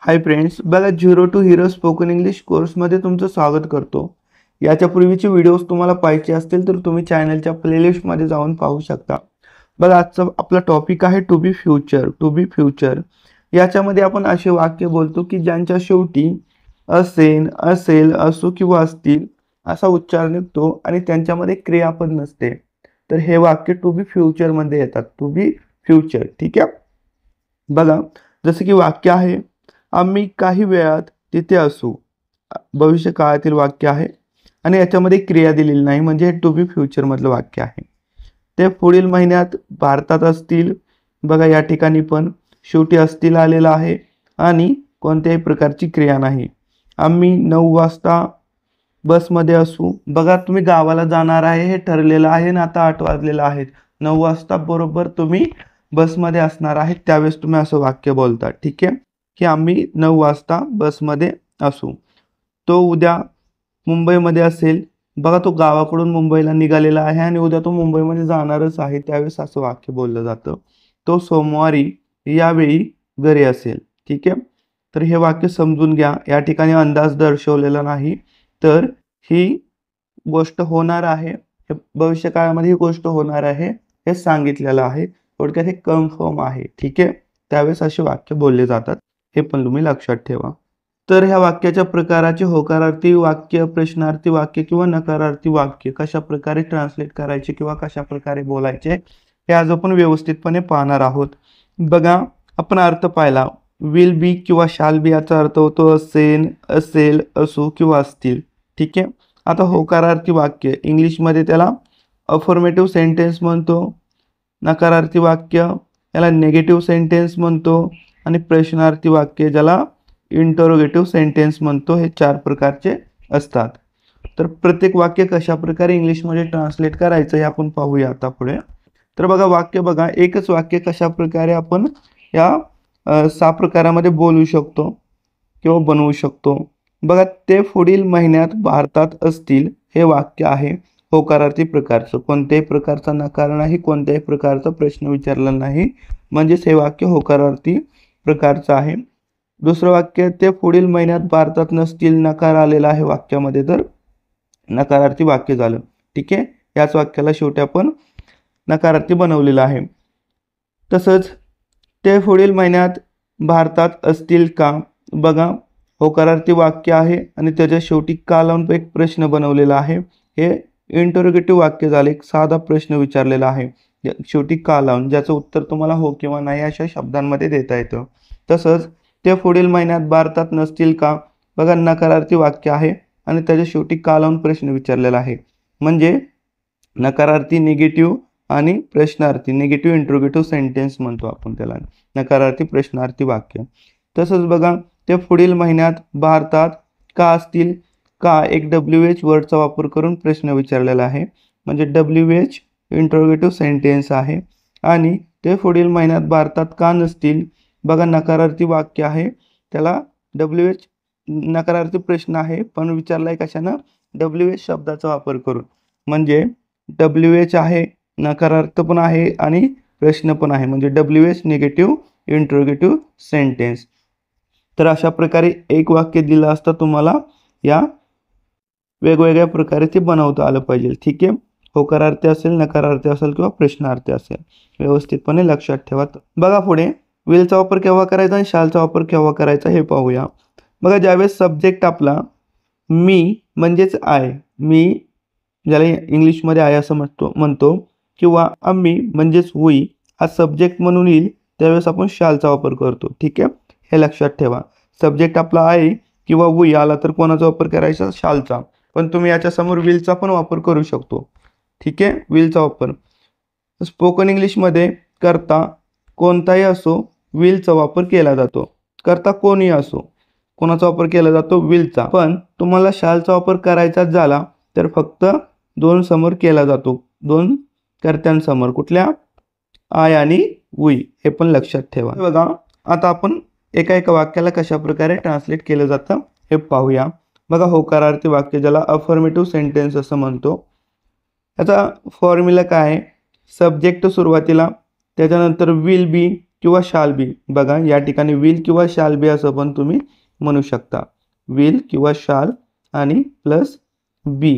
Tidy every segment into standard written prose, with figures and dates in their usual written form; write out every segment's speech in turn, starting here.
हाय friends, बघा zero to hero spoken English कोर्समध्ये तुमचं स्वागत करतो. याच्या पूर्वीचे व्हिडिओज तुम्हाला पाहायचे असतील तर तुम्ही चॅनलच्या प्लेलिस्टमध्ये जाऊन पाहू शकता. बघा आजचा आपला टॉपिक आहे to be future. To be future याच्यामध्ये आपण असे वाक्य बोलतो की ज्यांच्या शेवटी असेन, असेल, असो किंवा असतील असा उच्चार निघतो आणि त्यांच्यामध्ये क्रियापद नसते. तर हे वाक्य टू बी फ्युचरमध्ये येतात. टू बी फ्युचर, ठीक आहे. बघा जसं की वाक्य आहे, आम्ही काही वेळात तिथे असू. भविष्य काळातील वाक्य आहे आणि याच्यामध्ये क्रिया दिलेली नाही, म्हणजे हे टू बी फ्युचर मधलं वाक्य आहे. ते पुढील महिन्यात भारतात असतील. बघा या ठिकाणी पण शेवटी असतील आलेला आहे आणि कोणत्याही प्रकारची क्रिया नाही. आम्ही 9 वाजता बसमध्ये असू. बघा तुम्ही गावाला जाणार आहे हे ठरलेलं आहे आणि आता 8 वाजलेलं आहेत. 9 वाजता बरोबर तुम्ही बसमध्ये असणार आहेत, त्यावेळेस तुम्ही असं वाक्य बोलता, ठीक आहे, की आम्ही 9 वाजता बसमध्ये असू. तो उद्या मुंबईमध्ये असेल. बघा तो गावाकडून मुंबईला निघालेला आहे आणि उद्या तो मुंबईमध्ये जाणारच आहे, त्यावेळेस असं वाक्य बोललं जातं. तो सोमवारी यावेळी घरी असेल, ठीक आहे. तर हे वाक्य समजून घ्या. या ठिकाणी अंदाज दर्शवलेला नाही, तर ही गोष्ट होणार आहे, भविष्य काळामध्ये ही गोष्ट होणार आहे हे सांगितलेलं आहे. थोडक्यात हे कन्फर्म आहे, ठीक आहे. त्यावेळेस असे वाक्य बोलले जातात, हे पण तुम्ही लक्षात ठेवा. तर ह्या वाक्याच्या प्रकाराचे होकारार्थी वाक्य, प्रश्नार्थी वाक्य किंवा नकारार्थी वाक्य कशा प्रकारे ट्रान्सलेट करायचे किंवा कशा प्रकारे बोलायचे हे आज आपण व्यवस्थितपणे पाहणार आहोत. बघा आपण अर्थ पाहिला. विल बी किंवा शाल बी याचा अर्थ होतो असेल, असेल, असू किंवा असतील, ठीक आहे. आता होकारार्थी वाक्य इंग्लिशमध्ये त्याला अफर्मेटिव्ह सेंटेन्स म्हणतो. नकारार्थी वाक्य याला नेगेटिव्ह सेंटेन्स म्हणतो आणि प्रश्नार्थी वाक्य ज्याला इंटरोगेटिव्ह सेंटेन्स म्हणतो. हे 4 प्रकारचे असतात. तर प्रत्येक वाक्य कशा प्रकारे इंग्लिशमध्ये ट्रान्सलेट करायचं हे आपण पाहूया आता पुढे. तर बघा वाक्य बघा, एकच वाक्य कशा प्रकारे आपण या 6 प्रकारामध्ये बोलू शकतो किंवा बनवू शकतो. बघा ते पुढील महिन्यात भारतात असतील हे वाक्य आहे होकारार्थी प्रकारचं. कोणत्याही प्रकारचा नकार नाही, कोणत्याही प्रकारचा प्रश्न विचारला नाही, म्हणजेच हे वाक्य होकारार्थी प्रकारचं आहे. दुसरं वाक्य ते पुढील महिन्यात भारतात नसतील, नकार आलेला आहे वाक्यामध्ये, तर नकारार्थी वाक्य झालं, ठीक आहे. याच वाक्याला शेवटी आपण नकारार्थी बनवलेलं आहे. तसंच ते पुढील महिन्यात भारतात असतील का. बघा होकारार्थी वाक्य आहे आणि त्याच्या शेवटी का लावून एक प्रश्न बनवलेला आहे. हे इंटरोगेटिव्ह वाक्य झाले, एक साधा प्रश्न विचारलेला आहे शेवटी का लावून, ज्याचं उत्तर तुम्हाला हो किंवा नाही अशा शब्दांमध्ये देता येतं. तसंच ते पुढील महिन्यात भारतात नसतील का. बघा नकारार्थी वाक्य आहे आणि त्याच्या शेवटी का लावून प्रश्न विचारलेला आहे, म्हणजे नकारार्थी निगेटिव्ह आणि प्रश्नार्थी निगेटिव्ह इंटरोगेटिव्ह सेंटेन्स म्हणतो आपण त्याला, नकारार्थी प्रश्नार्थी वाक्य. तसंच बघा ते पुढील महिन्यात भारतात का असतील. का एक WH वर्डचा वापर करून प्रश्न विचारलेला आहे, म्हणजे WH इंटरोगेटिव्ह सेंटेन्स आहे. आणि ते पुढील महिन्यात भारतात का नसतील. बघा नकारार्थी वाक्य आहे, त्याला WH नकारार्थी प्रश्न आहे पण विचारलाय कशानं, WH शब्दाचा वापर करून, म्हणजे WH आहे, नकारार्थ पण आहे आणि प्रश्न पण आहे, म्हणजे WH निगेटिव्ह इंटरोगेटिव्ह सेंटेन्स. तर अशा प्रकारे एक वाक्य दिलं असतं तुम्हाला, या वेगवेगळ्या प्रकारे ते बनवता आलं पाहिजे, ठीक आहे. होकारार्थी असेल, नकारार्थी असेल किंवा प्रश्नार्थी असेल, व्यवस्थितपणे लक्षात ठेवा. बघा पुढे विलचा वापर केव्हा करायचा आणि शालचा वापर केव्हा करायचा हे पाहूया. बघा ज्यावेळेस सब्जेक्ट आपला मी म्हणजेच आय, मी ज्याला इंग्लिशमध्ये आय असं म्हणतो किंवा आम्ही म्हणजेच वी हा सब्जेक्ट म्हणून येईल, त्यावेळेस आपण शालचा वापर करतो, ठीक आहे. हे लक्षात ठेवा. सब्जेक्ट आपला आहे किंवा वी आला तर कोणाचा वापर करायचा, शालचा. पण तुम्ही याच्यासमोर विलचा पण वापर करू शकतो, ठीक आहे. विलचा वापर स्पोकन इंग्लिशमध्ये करता कोणताही असो विलचा वापर केला जातो. करता कोणी असो कोणाचा वापर केला जातो, विलचा. पण तुम्हाला शालचा वापर करायचा झाला तर फक्त 2 समोर केला जातो, 2 कर्त्यांसमोर. कुठल्या, आय आणि वी, हे पण लक्षात ठेवा. बघा आता आपण एका एका वाक्याला कशा प्रकारे ट्रान्सलेट केलं जातं हे पाहूया. बघा होकारार्थी वाक्य ज्याला अफर्मेटिव्ह सेंटेन्स असं म्हणतो. याचा फॉर्म्युला काय आहे, सब्जेक्ट सुरुवातीला, त्याच्यानंतर विल बी किंवा शाल बी. बघा या ठिकाणी विल किंवा शाल बी असं पण तुम्ही म्हणू शकता. विल किंवा शाल आणि प्लस बी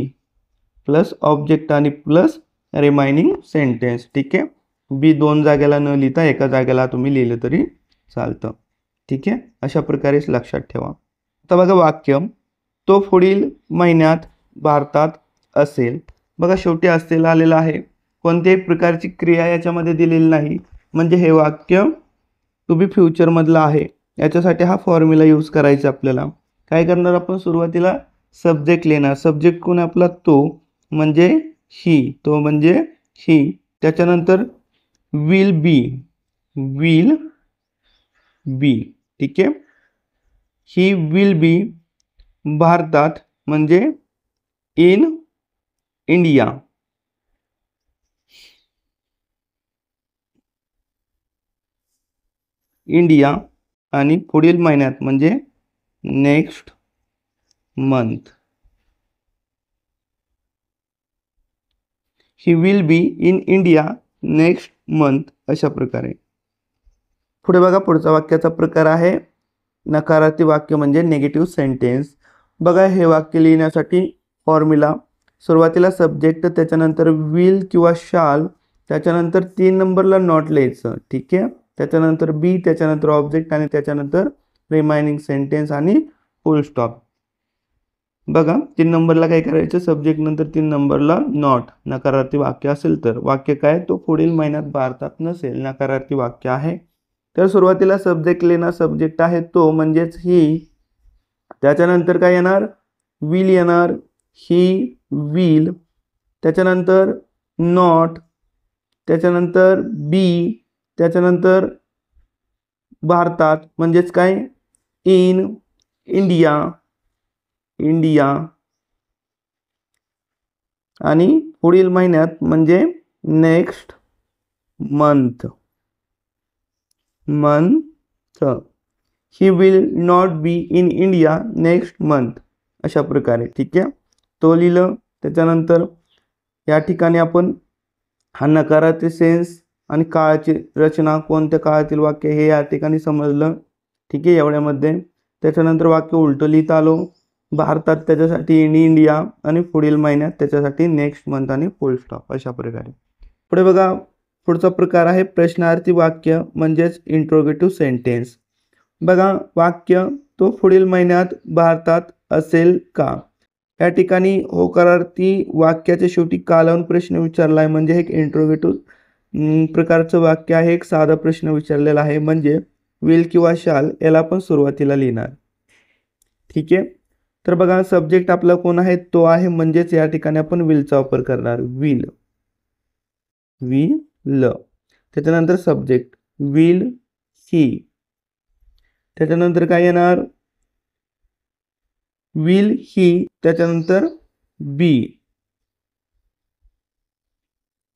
प्लस ऑब्जेक्ट आणि प्लस रिमाइनिंग सेंटेन्स. ठीक आहे. बी दोन जागेला न लिहिता एका जागेला तुम्ही लिहिलं तरी चालतं. ठीक आहे. अशा प्रकारेच लक्षात ठेवा. आता बघा वाक्य, तो पुढील महिन्यात भारतात असेल. बघा शेवटी असेल आलेलं आहे. कोणत्याही प्रकारची क्रिया याच्यामध्ये दिलेली नाही, म्हणजे हे वाक्य टू बी फ्युचर मधलं आहे. याच्यासाठी हा फॉर्म्युला यूज करायचा आपल्याला. काय करणार आपण, सुरुवातीला सब्जेक्ट लिहिणार. सब्जेक्ट कोण आपला, तो म्हणजे ही, तो म्हणजे ही. त्याच्यानंतर विल बी, विल बी. ठीक आहे. ही विल बी भारतात म्हणजे इन इंडिया. इंडिया आणि पुढील महिन्यात म्हणजे next month. He will be in India next month. अशा प्रकारे. पुढे बघा पुढचा वाक्याचा प्रकार आहे नकारार्थी वाक्य म्हणजे निगेटिव्ह सेंटेन्स. बघा हे वाक्य लिहिण्यासाठी फॉर्म्युला, सुरुवातीला सब्जेक्ट, त्याच्यानंतर विल किंवा शाल, त्याच्यानंतर 3 नंबरला नॉट लिहायचं. ठीक आहे. त्याच्यानंतर बी, त्याच्यानंतर ऑब्जेक्ट आणि त्याच्यानंतर रिमाइनिंग सेंटेन्स आणि फुल स्टॉप. बघा 3 नंबरला काय करायचं, सब्जेक्ट नंतर 3 नंबरला नॉट. नकारार्थी वाक्य असेल तर. वाक्य काय, तो पुढील महिन्यात भारतात नसेल. नकारार्थी वाक्य आहे. तर सुरुवातीला सब्जेक्ट लिहिणार. सब्जेक्ट आहे तो म्हणजेच ही. त्याच्यानंतर काय येणार, विल येणार. He will. त्याच्यानंतर नॉट, त्याच्यानंतर बी, त्याच्यानंतर भारतात म्हणजेच काय, इन इंडिया, इंडिया आणि पुढील महिन्यात म्हणजे next month, month. He will not be in India next month. अशा प्रकारे. ठीक आहे. तो लिहिलं. त्याच्यानंतर या ठिकाणी आपण हा नकारार्थी सेन्स आणि काळाची रचना, कोणत्या काळातील वाक्य हे या ठिकाणी समजलं. ठीक आहे एवढ्यामध्ये. त्याच्यानंतर वाक्य उलटं लिहित आलो. भारतात त्याच्यासाठी इन इंडिया आणि पुढील महिन्यात त्याच्यासाठी नेक्स्ट मंथ आणि फुल स्टॉप. अशा प्रकारे. पुढे बघा पुढचा प्रकार आहे प्रश्नार्थी वाक्य म्हणजेच इंट्रोगेटिव्ह सेंटेन्स. बघा वाक्य, तो पुढील महिन्यात भारतात असेल का. या ठिकाणी होकारार्थी वाक्याच्या शेवटी का लावून प्रश्न विचारला आहे, म्हणजे एक इंट्रोगेटिव्ह प्रकारचं वाक्य आहे. एक साधा प्रश्न विचारलेला आहे, म्हणजे विल किंवा शाल याला आपण सुरुवातीला लिहिणार. ठीक आहे. तर बघा सब्जेक्ट आपला कोण आहे, तो आहे, म्हणजेच या ठिकाणी आपण विलचा वापर करणार. Will, will. त्याच्यानंतर सब्जेक्ट विल ही. त्याच्यानंतर काय येणार, विल ही. त्याच्यानंतर बी,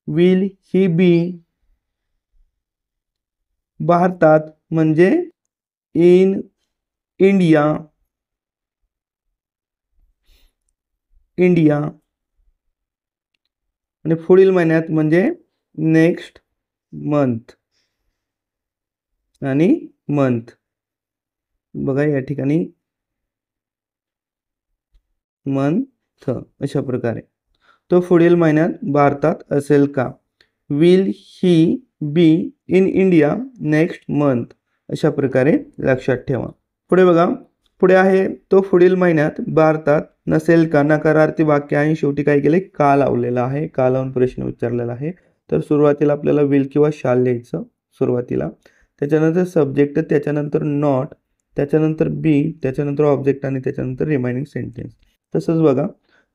विल ही बी भारतात म्हणजे इन इंडिया, इंडिया आणि पुढील महिन्यात म्हणजे नेक्स्ट मंथ आणि मंथ. बघा या ठिकाणी मंथ. अशा प्रकारे. तो पुढील महिन्यात भारतात असेल का. Will he be in India next month. अशा प्रकारे लक्षात ठेवा. पुढे बघा, पुढे आहे तो पुढील महिन्यात भारतात नसेल का. नकारार्थी वाक्य आहे. शेवटी काय केले, का लावलेला आहे. का लावून प्रश्न विचारलेला आहे. तर सुरुवातीला आपल्याला विल किंवा शाल लिहायचं सुरुवातीला. त्याच्यानंतर सब्जेक्ट, त्याच्यानंतर नॉट, त्याच्यानंतर बी, त्याच्यानंतर ऑब्जेक्ट आणि त्याच्यानंतर रिमाइनिंग सेंटेन्स. तसंच बघा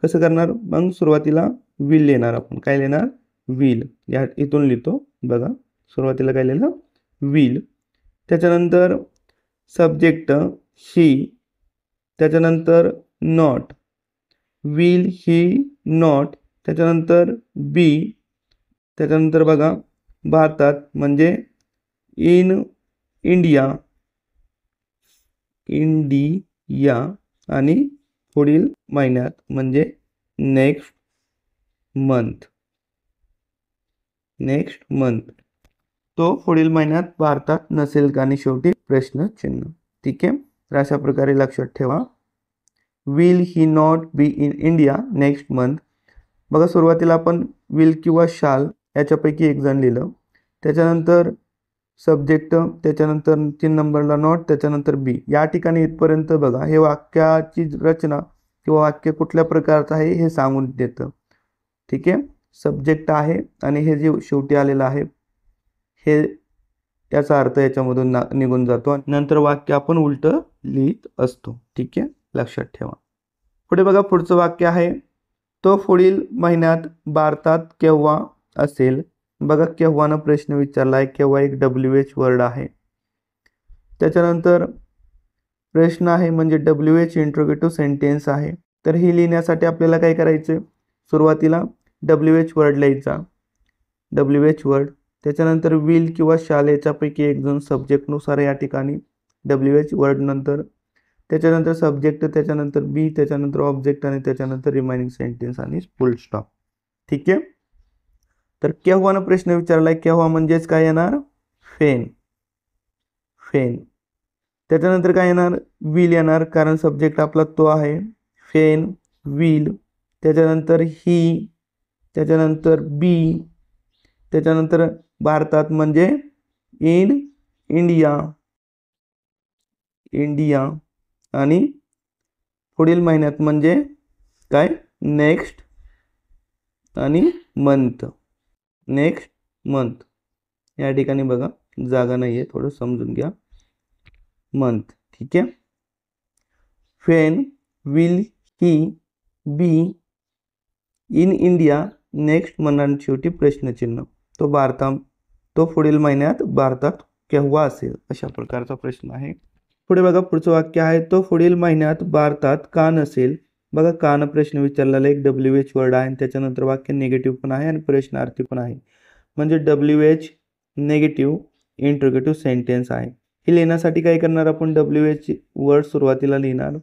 कसं करणार, मग सुरुवातीला विल लिहिणार आपण. काय लिहिणार, विल. या इथून लिहितो बघा. सुरुवातीला काय लिहिलं, विल. त्याच्यानंतर सब्जेक्ट ही, त्याच्यानंतर नॉट, विल ही नॉट, त्याच्यानंतर बी, त्याच्यानंतर बघा भारतात म्हणजे इन इंडिया, इंडिया आणि पुढील महिन्यात म्हणजे नेक्स्ट मंथ, नेक्स्ट मंथ. तो पुढील महिन्यात भारतात नसेल का आणि शेवटी प्रश्नचिन्ह. ठीक आहे, तर अशा प्रकारे लक्षात ठेवा. Will he not be in India next month. बघा सुरुवातीला आपण विल किंवा शाल याच्यापैकी एक जण लिहिलं, त्याच्यानंतर सब्जेक्ट, त्याच्यानंतर 3 नंबरला नॉट, त्याच्यानंतर बी. या ठिकाणी इथपर्यंत बघा हे वाक्याची रचना किंवा वाक्य कुठल्या प्रकारचं आहे हे सांगून देतं. ठीक आहे, सब्जेक्ट आहे आणि हे जे शेवटी आलेलं आहे हे याचा अर्थ याच्यामधून निघून जातो. नंतर वाक्य आपण उलट लिहित असतो. ठीक आहे, लक्षात ठेवा. पुढे बघा पुढचं वाक्य आहे, तो पुढील महिन्यात भारतात केव्हा असेल. बघा केव्हानं प्रश्न विचारला आहे, केव्हा एक WH वर्ड आहे. त्याच्यानंतर प्रश्न आहे म्हणजे WH इंट्रोगेटिव्ह सेंटेन्स आहे. तर ही लिहिण्यासाठी आपल्याला काय करायचं, सुरुवातीला WH वर्ड लिहायचा, WH वर्ड. त्याच्यानंतर विल किंवा शाल याच्यापैकी एक जण सब्जेक्टनुसार या ठिकाणी WH वर्ड नंतर, त्याच्यानंतर सब्जेक्ट, त्याच्यानंतर बी, त्याच्यानंतर ऑब्जेक्ट आणि त्याच्यानंतर रिमाइनिंग सेंटेन्स आणि फुल स्टॉप. ठीक आहे, तर केव्हानं प्रश्न विचारलाय, केव्हा म्हणजेच काय येणार, फेन, फेन. त्याच्यानंतर काय येणार, विल येणार, कारण सब्जेक्ट आपला तो आहे, फेन, विल. त्याच्यानंतर ही, त्याच्यानंतर बी, त्याच्यानंतर भारतात म्हणजे इन इंडिया, इंडिया. आणि पुढील महिन्यात म्हणजे काय, नेक्स्ट आणि मंथ, नेक्स्ट मंथ. या ठिकाणी बघा जागा नाही आहे, थोडं समजून घ्या, मंथ. ठीक आहे, when will he be in India next month आणि शेवटी प्रश्नचिन्ह. तो पुढील महिन्यात भारतात केव्हा असेल, अशा प्रकारचा प्रश्न आहे. पुढे बघा पुढचं वाक्य आहे, तो पुढील महिन्यात भारतात का नसेल. बघा का न प्रश्न विचारलेला एक WH वर्ड आहे आणि त्याच्यानंतर वाक्य निगेटिव्ह पण आहे आणि प्रश्नार्थी पण आहे, म्हणजे WH निगेटिव्ह इंट्रोगेटिव्ह सेंटेन्स आहे. हे लिहिण्यासाठी काय करणार आपण, WH वर्ड सुरुवातीला लिहिणार,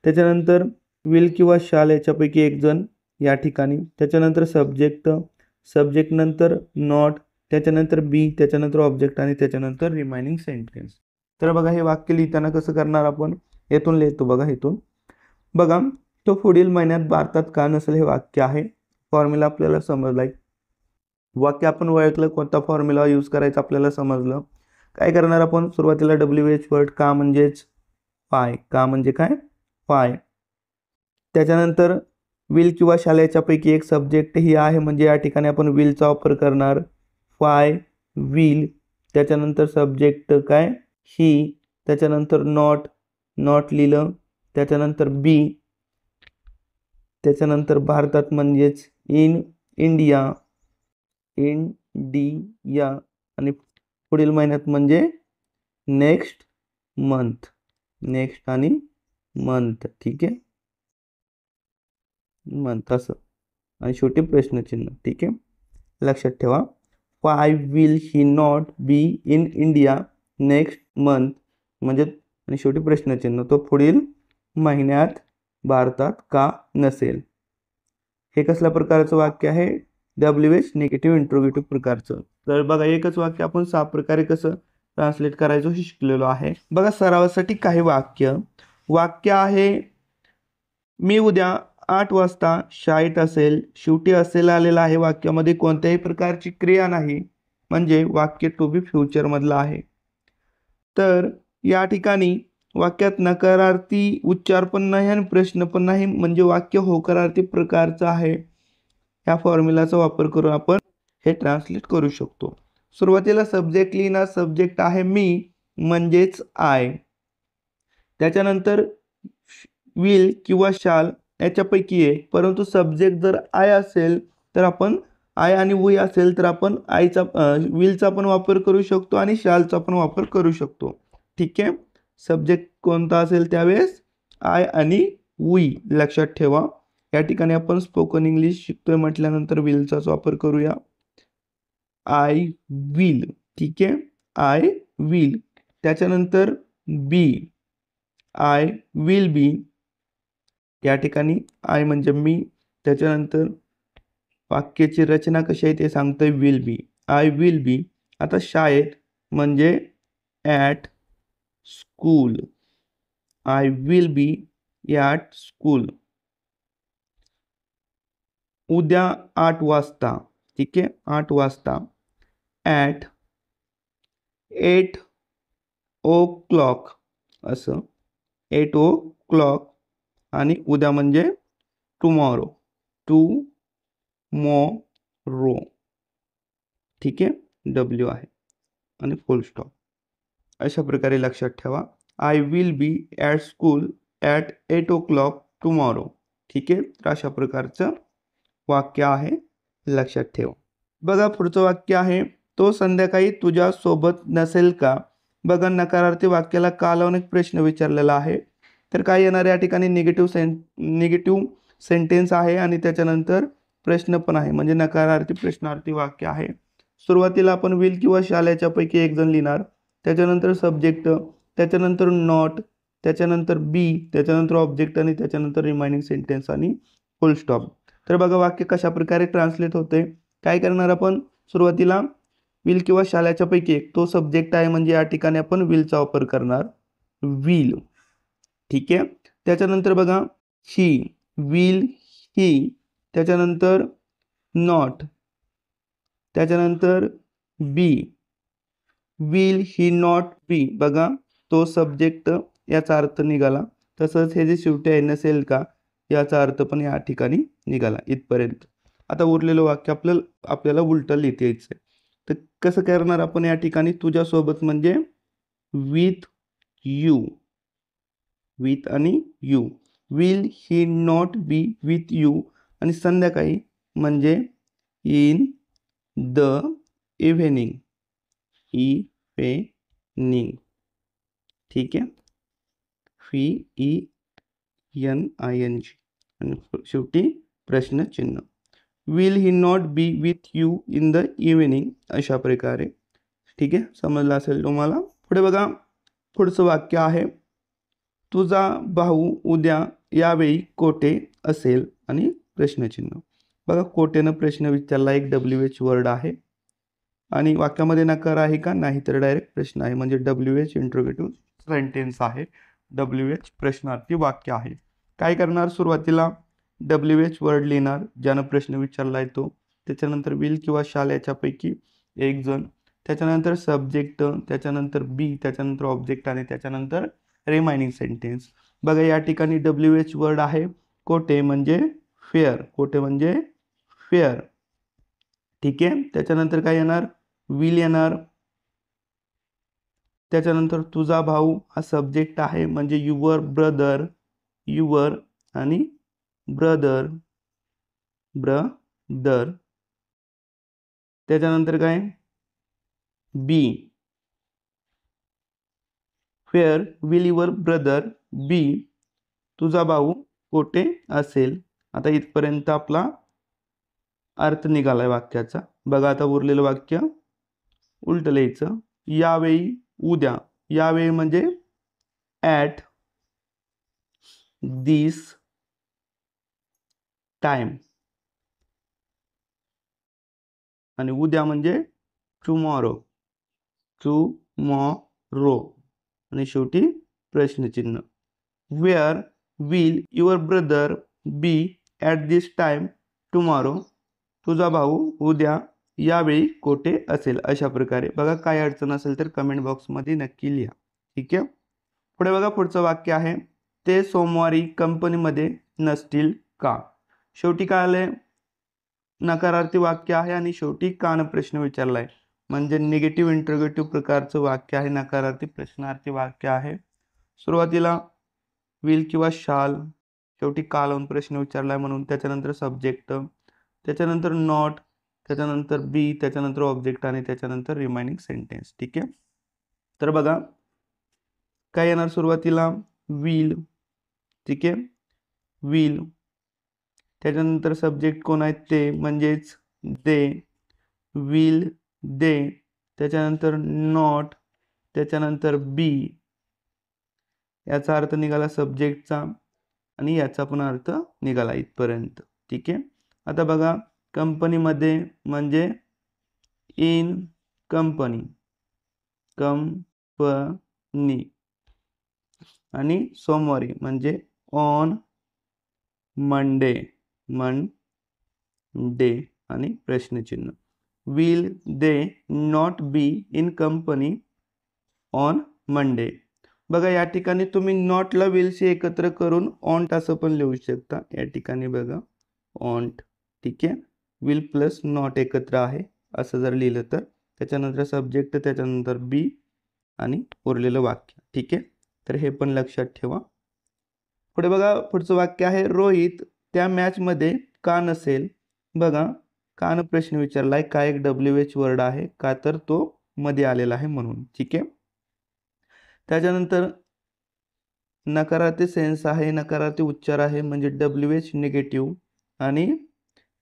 त्याच्यानंतर विल किंवा शाल याच्यापैकी एक जण या ठिकाणी, त्याच्यानंतर सब्जेक्ट, सब्जेक्ट नंतर नॉट, त्याच्यानंतर बी, त्याच्यानंतर ऑब्जेक्ट आणि त्याच्यानंतर रिमाइनिंग सेंटेन्स. तर बघा हे वाक्य लिहिताना कसं करणार आपण, येथून लिहितो बघा, इथून बघा, तो पुढील महिन्यात भारतात का नसेल हे वाक्य आहे. फॉर्म्युला आपल्याला समजलाय, वाक्य आपण ओळखलं, कोणता फॉर्म्युला यूज करायचा आपल्याला समजलं. काय करणार आपण, सुरुवातीला WH वर्ड का म्हणजेच फाय, का म्हणजे काय, फाय. त्याच्यानंतर विल किंवा शाल याच्यापैकी एक सब्जेक्ट ही आहे, म्हणजे या ठिकाणी आपण विलचा वापर करणार, फाय विल. त्याच्यानंतर सब्जेक्ट काय, ही, त्याच्यानंतर नॉट, नॉट लिहिलं, त्याच्यानंतर बी, त्याच्यानंतर भारतात म्हणजेच इन इंडिया, इंडिया. आणि पुढील महिन्यात म्हणजे नेक्स्ट मंथ, नेक्स्ट आणि मंथ. ठीक आहे, मंथ असं आणि शेवटी प्रश्नचिन्ह. ठीक आहे, लक्षात ठेवा. Y will he not be in India next month म्हणजे आणि शेवटी प्रश्नचिन्ह, तो पुढील महिन्यात भारतात का नसेल. हे कसल्या प्रकारचं वाक्य आहे, WH निगेटिव्ह इंट्रोगेटिव्ह प्रकारचं. तर बघा एकच वाक्य आपण 6 प्रकारे कसं ट्रान्सलेट करायचं हे शिकलेलो आहे. बघा सरावासाठी काही वाक्य आहे, मी उद्या 8 वाजता शाळेत असेल, शेवटी असेल आलेला आहे, वाक्यामध्ये कोणत्याही प्रकारची क्रिया नाही, म्हणजे वाक्य टू बी फ्युचर मधलं आहे. तर या ठिकाणी वाक्यात नकारार्थी उच्चार पण नाही आणि प्रश्न पण नाही, म्हणजे वाक्य होकारार्थी प्रकारचं आहे. ह्या फॉर्म्युलाचा वापर करून आपण हे ट्रान्सलेट करू शकतो. सुरुवातीला सब्जेक्ट लिहिणार, सब्जेक्ट आहे मी म्हणजेच आय. त्याच्यानंतर विल किंवा शाल याच्यापैकी एक, परंतु सब्जेक्ट जर आय असेल तर आपण आय आणि वी असेल तर आपण आयचा विलचा पण वापर करू शकतो आणि शालचा पण वापर करू शकतो. ठीक आहे, सब्जेक्ट कोणता असेल त्यावेळेस आय आणि वी. लक्षात ठेवा, या ठिकाणी आपण स्पोकन इंग्लिश शिकतोय म्हटल्यानंतर विलचाच वापर करूया, आय विल. ठीक आहे, आय विल. त्याच्यानंतर बी, आय विल बी. या ठिकाणी आय म्हणजे मी, त्याच्यानंतर वाक्याची रचना कशी आहे ते सांगतोय, will be, I will be. आता शाळेत म्हणजे at school. I will be at school. उद्या 8 वाजता. ठीक आहे, 8 वाजता. ॲट 8 o'clock असं. 8 o'clock आणि उद्या म्हणजे टुमॉरो. टुमॉरो. ठीक आहे, डब्ल्यू आहे आणि फुल स्टॉप. अशा प्रकारे लक्षात ठेवा. I will be at school at 8 o'clock tomorrow. ठीक आहे, तर अशा प्रकारचं वाक्य आहे, लक्षात ठेवा. बघा पुढचं वाक्य आहे, तो संध्याकाळी तुझ्या सोबत नसेल का? बघा नकारार्थी वाक्याला का लावून एक प्रश्न विचारलेला आहे. तर काय येणार या ठिकाणी निगेटिव्ह सेंटेन्स आहे आणि त्याच्यानंतर प्रश्न पण आहे, म्हणजे नकारार्थी प्रश्नार्थी वाक्य आहे. सुरुवातीला आपण विल किंवा शाल याच्यापैकी एक जण लिहिणार, त्याच्यानंतर सब्जेक्ट, त्याच्यानंतर नॉट, त्याच्यानंतर बी, त्याच्यानंतर ऑब्जेक्ट आणि त्याच्यानंतर रिमाइनिंग सेंटेन्स आणि फुल स्टॉप. तर बघा वाक्य कशा प्रकारे ट्रान्सलेट होते. काय करणार आपण, सुरुवातीला विल किंवा शाल्याच्या पैकी एक, तो सब्जेक्ट आहे म्हणजे या ठिकाणी आपण विलचा वापर करणार, विल. ठीक आहे, त्याच्यानंतर बघा ही, विल ही, त्याच्यानंतर नॉट, त्याच्यानंतर बी, विल ही नॉट बी. बघा तो सब्जेक्ट याचा अर्थ निघाला. तसंच हे जे शेवटी आहे नसेल का याचा अर्थ पण या ठिकाणी निघाला इथपर्यंत. आता उरलेलं वाक्य आपल्याला उलटं लिहिता यायचं आहे. तर कसं करणार आपण या ठिकाणी, तुझ्यासोबत म्हणजे विथ यू, विथ आणि you. Will he not be with you आणि संध्याकाळी म्हणजे इन द इव्हिनिंग, इव्हिनिंग. ठीक आहे, VENING आणि शेवटी प्रश्नचिन्ह. Will he not be with you in the evening. अशा प्रकारे. ठीक आहे, समजलं असेल तुम्हाला. पुढे बघा पुढचं वाक्य आहे, तुझा भाऊ उद्या यावेळी कोठे असेल आणि प्रश्नचिन्ह. बघा कोठेनं प्रश्न विचारला, एक WH वर्ड आहे आणि वाक्यामध्ये नकार आहे का? नाही, तर डायरेक्ट प्रश्न आहे, म्हणजे WH इंट्रोगेटिव्ह सेंटेन्स आहे, WH प्रश्नार्थी वाक्य आहे. काय करणार, सुरुवातीला WH वर्ड लिहिणार ज्यानं प्रश्न विचारला आहे तो, त्याच्यानंतर विल किंवा शाल याच्यापैकी एक जण, त्याच्यानंतर सब्जेक्ट, त्याच्यानंतर बी, त्याच्यानंतर ऑब्जेक्ट आणि त्याच्यानंतर रिमाइनिंग सेंटेन्स. बघा या ठिकाणी WH वर्ड आहे कोठे म्हणजे फेअर, कोठे म्हणजे फेअर. ठीक आहे, त्याच्यानंतर काय येणार, विल येणार, त्याच्यानंतर तुझा भाऊ हा सब्जेक्ट आहे म्हणजे युअर ब्रदर, युअर आणि ब्रदर, ब्रदर. त्याच्यानंतर काय, बी, फेअर विल युअर ब्रदर बी, तुझा भाऊ कोठे असेल. आता इथपर्यंत आपला अर्थ निघालाय वाक्याचा. बघा आता उरलेलं वाक्य उलट लिहायचं. यावेळी उद्या, यावेळी म्हणजे ॲट दिस टाइम आणि उद्या म्हणजे टुमॉरो, टुमॉरो आणि शेवटी प्रश्नचिन्ह. Where will your brother be at this time tomorrow, तुझा भाऊ उद्या यावेळी कोठे असेल. अशा प्रकारे. बघा काय अडचण असेल तर कमेंट बॉक्समध्ये नक्की लिहा. ठीक आहे, पुढे बघा पुढचं वाक्य आहे, ते सोमवारी कंपनीमध्ये नसतील का? शेवटी काय आलंय, नकारार्थी वाक्य आहे आणि शेवटी कान प्रश्न विचारलाय, म्हणजे निगेटिव्ह इंट्रोगेटिव्ह प्रकारचं वाक्य आहे, नकारार्थी प्रश्नार्थी वाक्य आहे. सुरुवातीला विल किंवा शाल, शेवटी का लावून प्रश्न विचारलाय म्हणून, त्याच्यानंतर सब्जेक्ट, त्याच्यानंतर नॉट, त्याच्यानंतर बी, त्याच्यानंतर ऑब्जेक्ट आणि त्याच्यानंतर रिमाइनिंग सेंटेन्स. ठीक आहे, तर बघा काय येणार, सुरुवातीला विल. ठीक आहे, विल, त्याच्यानंतर सब्जेक्ट कोण आहेत ते म्हणजेच दे, विल दे, त्याच्यानंतर नॉट, त्याच्यानंतर बी, याचा अर्थ निघाला सब्जेक्टचा आणि याचा पण अर्थ निघाला इथपर्यंत. ठीक आहे, आता बघा कंपनीमध्ये म्हणजे इन कंपनी कंपनी आणि सोमवारी म्हणजे ऑन मंडे मंडे आणि प्रश्नचिन्ह. Will they not be in company on Monday. बघा या ठिकाणी तुम्ही नॉटला विलशी एकत्र करून ऑन्ट असं पण लिहू शकता. या ठिकाणी बघा ऑन्ट, ठीक आहे. विल प्लस नॉट एकत्र आहे असं जर लिहिलं तर त्याच्यानंतर सब्जेक्ट, त्याच्यानंतर बी आणि उरलेलं वाक्य, ठीक आहे. तर हे पण लक्षात ठेवा. पुढे बघा पुढचं वाक्य आहे रोहित त्या मॅच मध्ये का नसेल. बघा का न प्रश्न विचारलाय. का एक WH वर्ड आहे का, तर तो मध्ये आलेला आहे म्हणून, ठीक आहे. त्याच्यानंतर नकारार्थी सेन्स आहे, नकारार्थी उच्चार आहे म्हणजे WH निगेटिव्ह आणि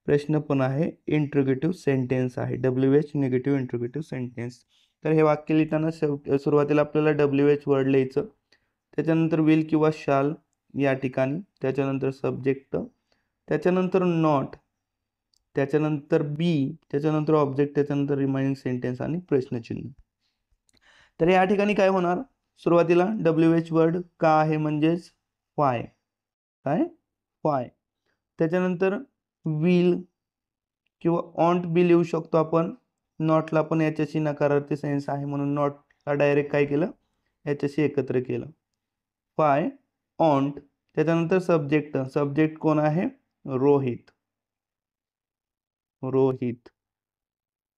प्रश्न पण आहे इंट्रोगेटिव्ह सेंटेन्स आहे. WH negative interrogative sentence. तर हे वाक्य लिहिताना सुरुवातीला आपल्याला WH वर्ड लिहायचं, त्याच्यानंतर विल किंवा शाल या ठिकाणी, त्याच्यानंतर सब्जेक्ट, त्याच्यानंतर नॉट, त्याच्यानंतर बी, त्याच्यानंतर ऑब्जेक्ट, त्याच्यानंतर रिमाइनिंग सेंटेन्स आणि प्रश्नचिन्ह. तर या ठिकाणी काय होणार, सुरुवातीला WH वर्ड का आहे म्हणजेच वाय, काय वाय. त्याच्यानंतर विल किंवा ऑन्ट बी लिहू शकतो आपण. नॉटला पण याच्याशी नकारार्थी सेन्स आहे म्हणून नॉटला डायरेक्ट काय केलं, याच्याशी एकत्र केलं. वाय ऑन्ट. त्याच्यानंतर सब्जेक्ट, सब्जेक्ट कोण आहे, रोहित, रोहित,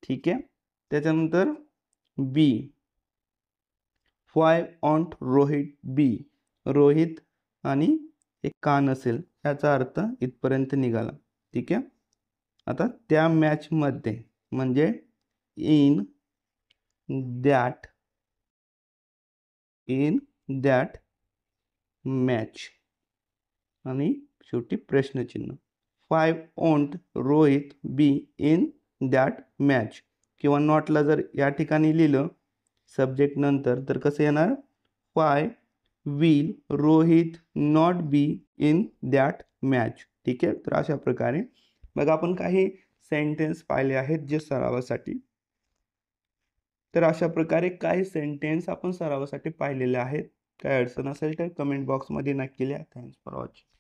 ठीक आहे. त्याच्यानंतर बी, वाय ऑन्ट रोहित बी, रोहित आणि एक का नसेल याचा अर्थ इथपर्यंत निघाला, ठीक आहे. आता त्या मॅच मध्ये म्हणजे इन दॅट मॅच आणि शेवटी प्रश्नचिन्ह. Y ऑन्ट Rohit be in that match. किंवा नॉटला जर या ठिकाणी लिहिलं सब्जेक्ट नंतर तर कसं येणार, Y will Rohit not be in that match, ठीक आहे. तर अशा प्रकारे मग आपण काही सेंटेन्स पाहिले आहेत जे सरावासाठी. तर अशा प्रकारे काही सेंटेन्स आपण सरावासाठी पाहिलेले आहेत. काय अडचण असेल तर कमेंट बॉक्समध्ये नक्की लिहा. Thanks for watching.